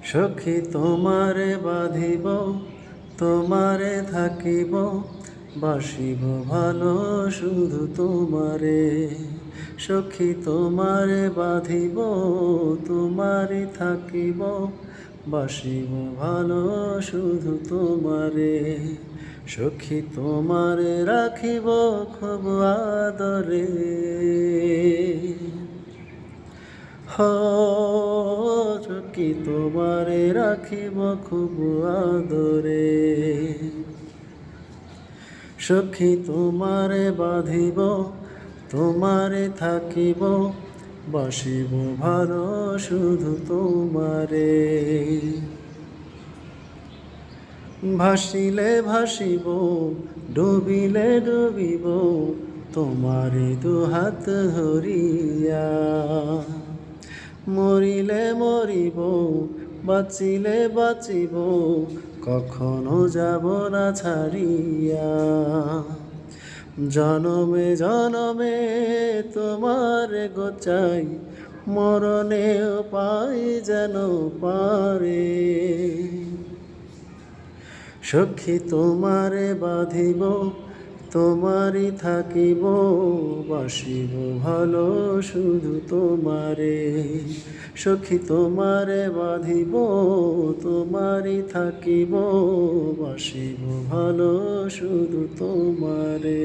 সখী তোমারে বাঁধিব, তোমারে থাকিব, বাসিব ভালো শুধু তোমারে। সখী তোমারে বাঁধিব, তোমারে থাকিব, বাসিব ভালো শুধু তোমারে। সখী তোমারে রাখিব খুব আদরে। সখী তোমারে রাখিব খুব আদরে। সখী তোমারে বাঁধিব, তোমারে থাকিব, বাসিব ভালো শুধু তোমারে। ভাসিলে ভাসিব, ডুবিলে ডুবিব, তোমারে দুহাত ধরিয়া। মরিলে মরিব, বাঁচিলে বাঁচিব, কখনো যাব না ছাড়িয়া। জনমে জনমে তোমার গোচাই, মরণেও পাই যেন পারে। সখী তোমারে বাঁধিব, তোমারই থাকিব, বাসিব ভালো শুধু তোমারে। সখী তোমারে বাঁধিব, তোমারই থাকিব, বাসিব ভালো শুধু তোমারে।